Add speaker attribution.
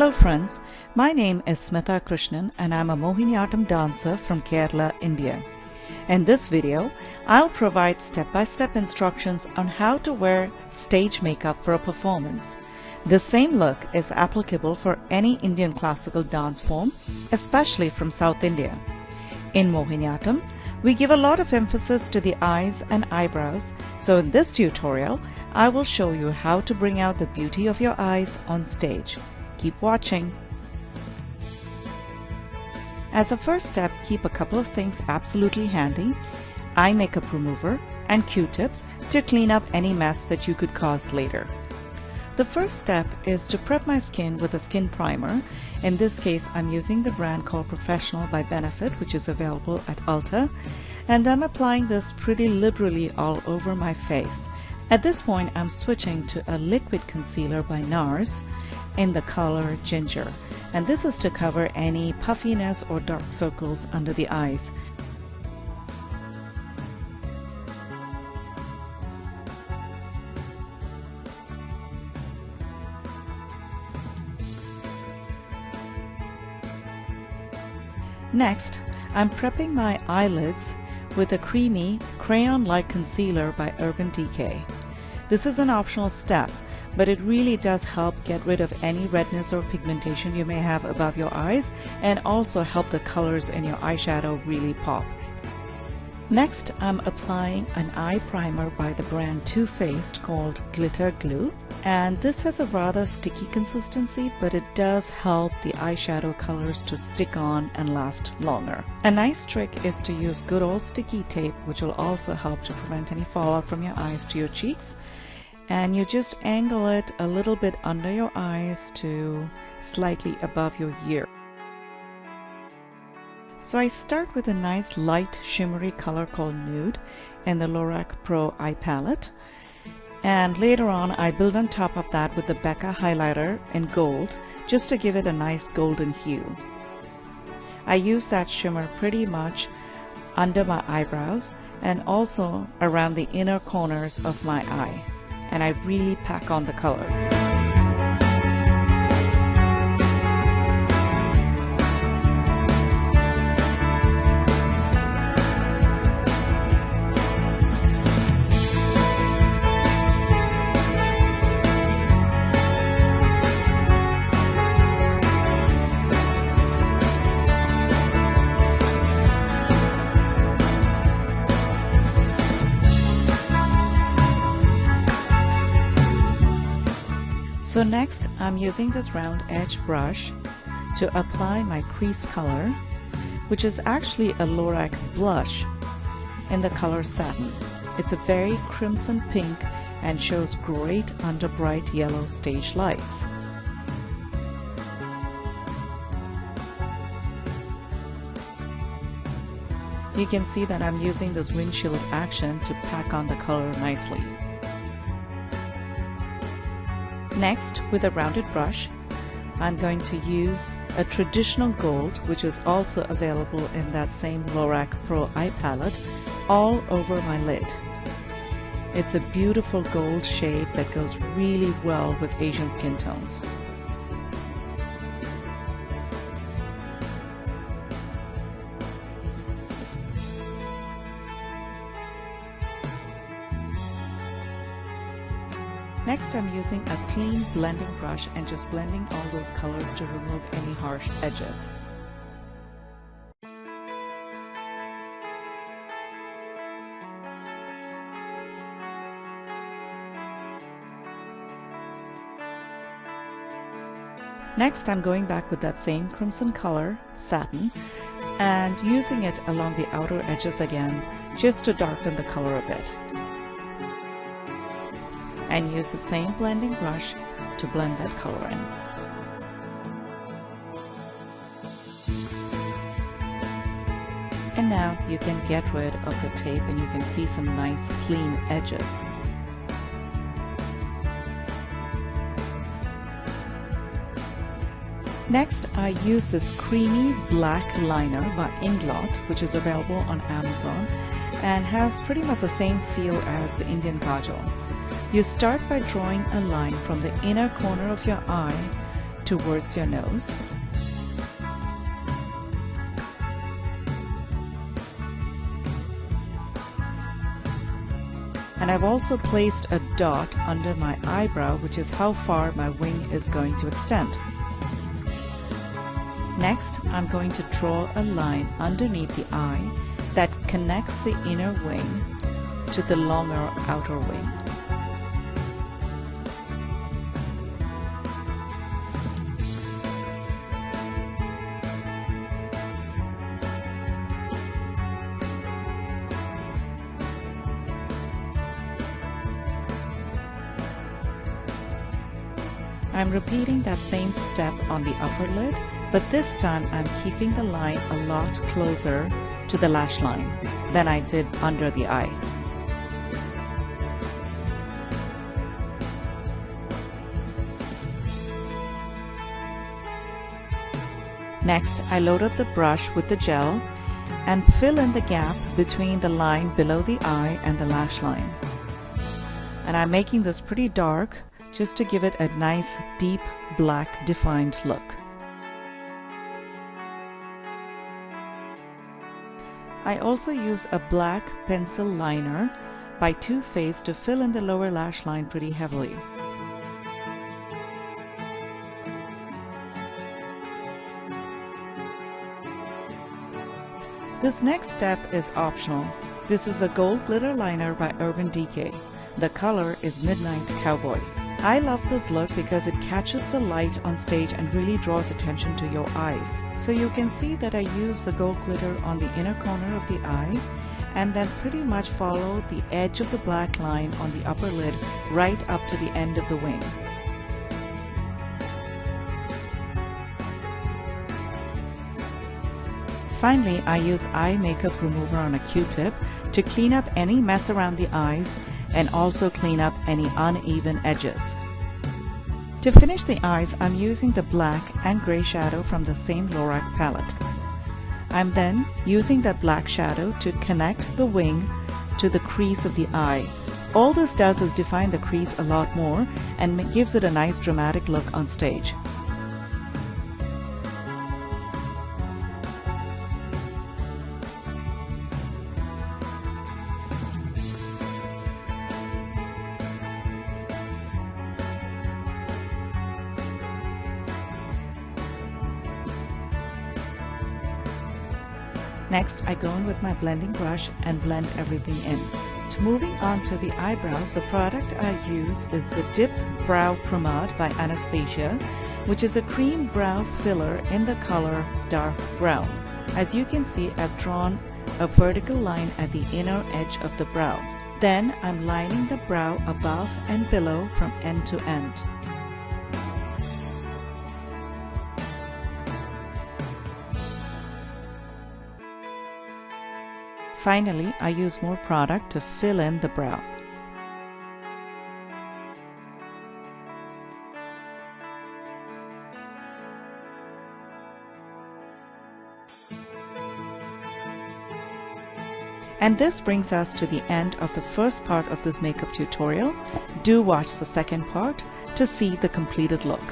Speaker 1: Hello friends, my name is Smitha Krishnan and I'm a Mohiniyattam dancer from Kerala, India. In this video, I'll provide step-by-step instructions on how to wear stage makeup for a performance. The same look is applicable for any Indian classical dance form, especially from South India. In Mohiniyattam, we give a lot of emphasis to the eyes and eyebrows, so in this tutorial, I will show you how to bring out the beauty of your eyes on stage. Keep watching. As a first step, keep a couple of things absolutely handy: eye makeup remover and Q-tips to clean up any mess that you could cause later. The first step is to prep my skin with a skin primer. In this case, I'm using the brand called Professional by Benefit, which is available at Ulta, and I'm applying this pretty liberally all over my face. At this point, I'm switching to a liquid concealer by NARS in the color Ginger, and this is to cover any puffiness or dark circles under the eyes. Next, I'm prepping my eyelids with a creamy crayon-like concealer by Urban Decay. This is an optional step, but it really does help get rid of any redness or pigmentation you may have above your eyes and also help the colors in your eyeshadow really pop. Next, I'm applying an eye primer by the brand Too Faced called Glitter Glue, and this has a rather sticky consistency, but it does help the eyeshadow colors to stick on and last longer. A nice trick is to use good old sticky tape, which will also help to prevent any fallout from your eyes to your cheeks. And you just angle it a little bit under your eyes to slightly above your ear. So I start with a nice light shimmery color called Nude in the Lorac Pro Eye Palette, and later on I build on top of that with the Becca highlighter in gold just to give it a nice golden hue. I use that shimmer pretty much under my eyebrows and also around the inner corners of my eye, and I really pack on the color. So next, I'm using this round edge brush to apply my crease color, which is actually a Lorac Blush in the color Satin. It's a very crimson pink and shows great under bright yellow stage lights. You can see that I'm using this windshield action to pack on the color nicely. Next, with a rounded brush, I'm going to use a traditional gold, which is also available in that same Lorac Pro Eye Palette, all over my lid. It's a beautiful gold shade that goes really well with Asian skin tones. Next, I'm using a clean blending brush and just blending all those colors to remove any harsh edges. Next, I'm going back with that same crimson color, Satin, and using it along the outer edges again, just to darken the color a bit. And use the same blending brush to blend that color in. And now you can get rid of the tape and you can see some nice clean edges. Next, I use this creamy black liner by Inglot, which is available on Amazon and has pretty much the same feel as the Indian Kajal. You start by drawing a line from the inner corner of your eye towards your nose. And I've also placed a dot under my eyebrow, which is how far my wing is going to extend. Next, I'm going to draw a line underneath the eye that connects the inner wing to the longer outer wing. I'm repeating that same step on the upper lid, but this time I'm keeping the line a lot closer to the lash line than I did under the eye. Next, I load up the brush with the gel and fill in the gap between the line below the eye and the lash line. And I'm making this pretty dark just to give it a nice deep black defined look. I also use a black pencil liner by Too Faced to fill in the lower lash line pretty heavily. This next step is optional. This is a gold glitter liner by Decay. The color is Midnight Cowboy. I love this look because it catches the light on stage and really draws attention to your eyes. So you can see that I use the gold glitter on the inner corner of the eye and then pretty much follow the edge of the black line on the upper lid right up to the end of the wing. Finally, I use eye makeup remover on a Q-tip to clean up any mess around the eyes and also clean up any uneven edges. To finish the eyes, I'm using the black and gray shadow from the same Lorac palette. I'm then using that black shadow to connect the wing to the crease of the eye. All this does is define the crease a lot more and gives it a nice dramatic look on stage. Next, I go in with my blending brush and blend everything in. Moving on to the eyebrows, the product I use is the Dipbrow Promade by Anastasia, which is a cream brow filler in the color dark brown. As you can see, I've drawn a vertical line at the inner edge of the brow. Then I'm lining the brow above and below from end to end. Finally, I use more product to fill in the brow. And this brings us to the end of the first part of this makeup tutorial. Do watch the second part to see the completed look.